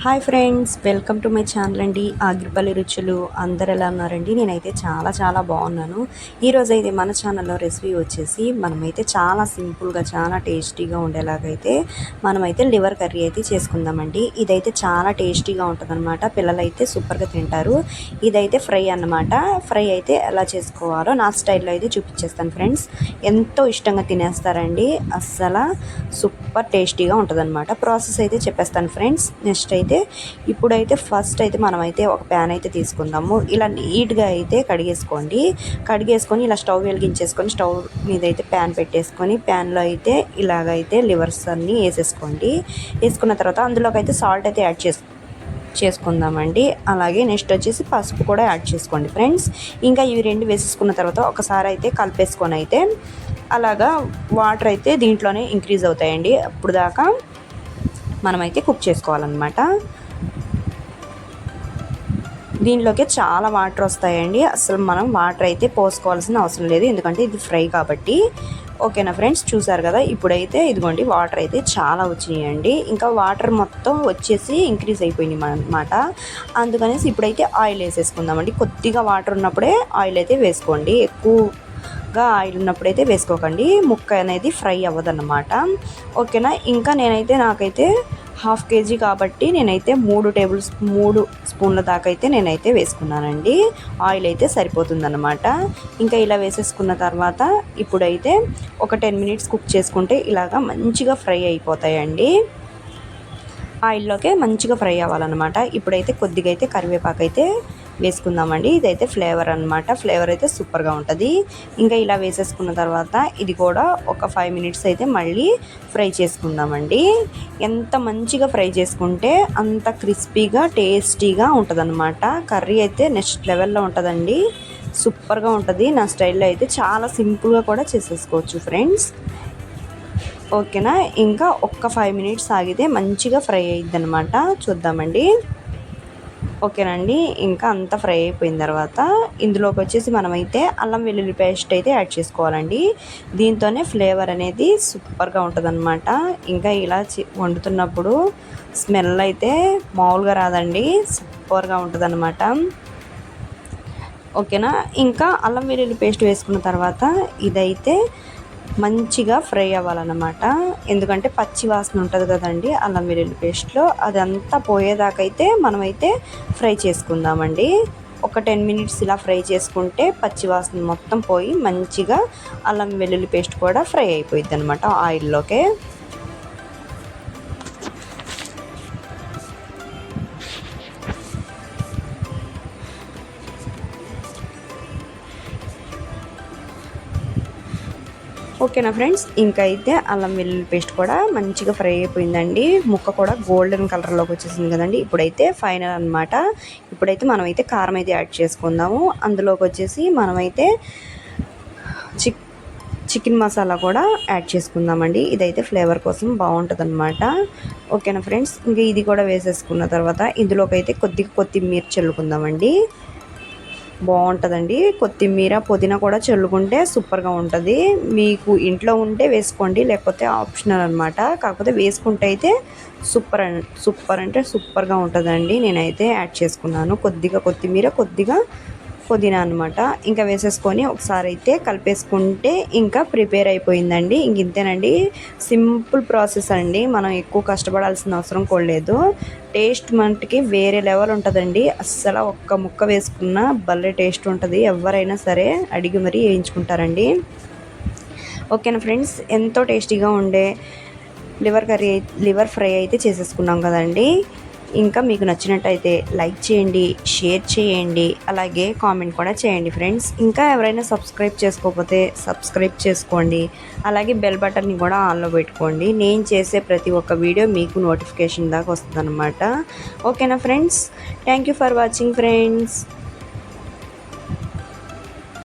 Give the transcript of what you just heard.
Hi friends, welcome to my channel అండి. ఆగిరిపల్లి రుచులు. అందరు ఎలా ఉన్నారండి? నేనైతే చాలా బాగున్నాను. ఈరోజు అయితే మన ఛానల్లో రెసిపీ వచ్చేసి మనమైతే చాలా సింపుల్గా చాలా టేస్టీగా ఉండేలాగైతే మనమైతే లివర్ కర్రీ అయితే చేసుకుందామండి. ఇదైతే చాలా టేస్టీగా ఉంటుందన్నమాట. పిల్లలైతే సూపర్గా తింటారు. ఇదైతే ఫ్రై అన్నమాట. ఫ్రై అయితే ఎలా చేసుకోవాలో నా స్టైల్లో అయితే చూపించేస్తాను ఫ్రెండ్స్. ఎంతో ఇష్టంగా తినేస్తారండి. అస్సలు సూపర్ టేస్టీగా ఉంటుందన్నమాట. ప్రాసెస్ అయితే చెప్పేస్తాను ఫ్రెండ్స్. నెక్స్ట్ అయితే ఇప్పుడైతే ఫస్ట్ అయితే మనమైతే ఒక ప్యాన్ అయితే తీసుకుందాము. ఇలా నీట్గా అయితే కడిగేసుకొని ఇలా స్టవ్ వెలిగించేసుకొని స్టవ్ మీద అయితే ప్యాన్ పెట్టేసుకొని ప్యాన్లో అయితే ఇలాగైతే లివర్స్ అన్నీ వేసుకున్న తర్వాత అందులోకి అయితే సాల్ట్ అయితే చేసుకుందామండి. అలాగే నెక్స్ట్ వచ్చేసి పసుపు కూడా యాడ్ చేసుకోండి ఫ్రెండ్స్. ఇంకా ఇవి రెండు వేసేసుకున్న తర్వాత ఒకసారి అయితే కలిపేసుకొని అయితే అలాగా వాటర్ అయితే దీంట్లోనే ఇంక్రీజ్ అవుతాయండి. అప్పుడు దాకా మనమైతే కుక్ చేసుకోవాలన్నమాట. దీనిలోకి చాలా వాటర్ వస్తాయండి. అసలు మనం వాటర్ అయితే పోసుకోవాల్సిన అవసరం లేదు, ఎందుకంటే ఇది ఫ్రై కాబట్టి. ఓకేనా ఫ్రెండ్స్, చూసారు కదా. ఇప్పుడైతే ఇదిగోండి వాటర్ అయితే చాలా వచ్చినాయండి. ఇంకా వాటర్ మొత్తం వచ్చేసి ఇంక్రీజ్ అయిపోయినాయి అన్నమాట. అందుకనేసి ఇప్పుడైతే ఆయిల్ వేసేసుకుందామండి. కొద్దిగా వాటర్ ఉన్నప్పుడే ఆయిల్ అయితే వేసుకోండి. ఎక్కువగా ఆయిల్ ఉన్నప్పుడైతే వేసుకోకండి, ముక్క అనేది ఫ్రై అవ్వదన్నమాట. ఓకేనా. ఇంకా నాకైతే 1/2 kg కాబట్టి నేనైతే 3 స్పూన్ల దాకా అయితే నేనైతే వేసుకున్నానండి. ఆయిల్ అయితే సరిపోతుందన్నమాట. ఇంకా ఇలా వేసేసుకున్న తర్వాత ఇప్పుడైతే ఒక 10 మినిట్స్ కుక్ చేసుకుంటే ఇలాగా మంచిగా ఫ్రై అయిపోతాయండి. ఆయిల్లోకే మంచిగా ఫ్రై అవ్వాలన్నమాట. ఇప్పుడైతే కొద్దిగా అయితే కరివేపాకు అయితే వేసుకుందామండి. ఇదైతే ఫ్లేవర్ అన్నమాట. ఫ్లేవర్ అయితే సూపర్గా ఉంటుంది. ఇంకా ఇలా వేసేసుకున్న తర్వాత ఇది కూడా ఒక 5 మినిట్స్ అయితే మళ్ళీ ఫ్రై చేసుకుందామండి. ఎంత మంచిగా ఫ్రై చేసుకుంటే అంత క్రిస్పీగా టేస్టీగా ఉంటుందన్నమాట. కర్రీ అయితే నెక్స్ట్ లెవెల్లో ఉంటుందండి. సూపర్గా ఉంటుంది. నా స్టైల్లో అయితే చాలా సింపుల్గా కూడా చేసేసుకోవచ్చు ఫ్రెండ్స్. ఓకేనా. ఇంకా ఒక్క 5 మినిట్స్ ఆగితే మంచిగా ఫ్రై అయ్యిద్ది అనమాట. చూద్దామండి. ఓకేనండి. ఇంకా అంతా ఫ్రై అయిపోయిన తర్వాత ఇందులోకి వచ్చేసి మనమైతే అల్లం వెల్లుల్లి పేస్ట్ అయితే యాడ్ చేసుకోవాలండి. దీంతోనే ఫ్లేవర్ అనేది సూపర్గా ఉంటుందన్నమాట. ఇంకా ఇలా వండుతున్నప్పుడు స్మెల్ అయితే మామూలుగా రాదండి, సూపర్గా ఉంటుందన్నమాట. ఓకేనా. ఇంకా అల్లం వెల్లుల్లి పేస్ట్ వేసుకున్న తర్వాత ఇదైతే మంచిగా ఫ్రై అవ్వాలన్నమాట. ఎందుకంటే పచ్చి వాసన ఉంటుంది కదండి అల్లం వెల్లుల్లి పేస్ట్లో, అదంతా పోయేదాకైతే మనమైతే ఫ్రై చేసుకుందామండి. ఒక 10 మినిట్స్ ఇలా ఫ్రై చేసుకుంటే పచ్చి వాసన మొత్తం పోయి మంచిగా అల్లం వెల్లుల్లి పేస్ట్ కూడా ఫ్రై అయిపోయిద్ది అనమాట ఆయిల్లోకే. ఓకేనా ఫ్రెండ్స్. ఇంకా అయితే అల్లం వెల్లుల్లి పేస్ట్ కూడా మంచిగా ఫ్రై అయిపోయిందండి. ముక్క కూడా గోల్డెన్ కలర్లోకి వచ్చేసింది కదండి. ఇప్పుడైతే ఫైనల్ అనమాట. ఇప్పుడైతే మనమైతే కారం అయితే యాడ్ చేసుకుందాము. అందులోకి వచ్చేసి మనమైతే చికెన్ మసాలా కూడా యాడ్ చేసుకుందామండి. ఇదైతే ఫ్లేవర్ కోసం బాగుంటుంది అనమాట. ఓకేనా ఫ్రెండ్స్. ఇంకా ఇది కూడా వేసేసుకున్న తర్వాత ఇందులోకి అయితే కొద్దిగా కొత్తిమీర చల్లుకుందామండి. బాగుంటుందండి. కొత్తిమీర పుదీనా కూడా చల్లుకుంటే సూపర్గా ఉంటుంది. మీకు ఇంట్లో ఉంటే వేసుకోండి, లేకపోతే ఆప్షనల్ అనమాట. కాకపోతే వేసుకుంటే అయితే సూపర్ అంటే సూపర్గా ఉంటుందండి. నేనైతే యాడ్ చేసుకున్నాను కొద్దిగా కొత్తిమీర, కొద్దిగా పుదీనా అనమాట. ఇంకా వేసేసుకొని ఒకసారి అయితే కలిపేసుకుంటే ఇంకా ప్రిపేర్ అయిపోయిందండి. ఇంతేనండి, సింపుల్ ప్రాసెస్ అండి. మనం ఎక్కువ కష్టపడాల్సిన అవసరం కూడా లేదు. టేస్ట్ మనకి వేరే లెవెల్ ఉంటుందండి. అస్సలు ఒక్క ముక్క వేసుకున్న భలే టేస్ట్ ఉంటుంది. ఎవరైనా సరే అడిగి మరీ వేయించుకుంటారండి. ఓకేనా ఫ్రెండ్స్. ఎంతో టేస్టీగా ఉండే లివర్ ఫ్రై అయితే చేసేసుకున్నాం కదండి. ఇంకా మీకు నచ్చినట్టయితే లైక్ చేయండి, షేర్ చేయండి, అలాగే కామెంట్ కూడా చేయండి ఫ్రెండ్స్. ఇంకా ఎవరైనా సబ్స్క్రైబ్ చేసుకోకపోతే సబ్స్క్రైబ్ చేసుకోండి. అలాగే బెల్ బటన్ని కూడా ఆన్లో పెట్టుకోండి. నేను చేసే ప్రతి ఒక్క వీడియో మీకు నోటిఫికేషన్ దాకా వస్తుంది అనమాట. ఓకేనా friends. Thank you for watching friends.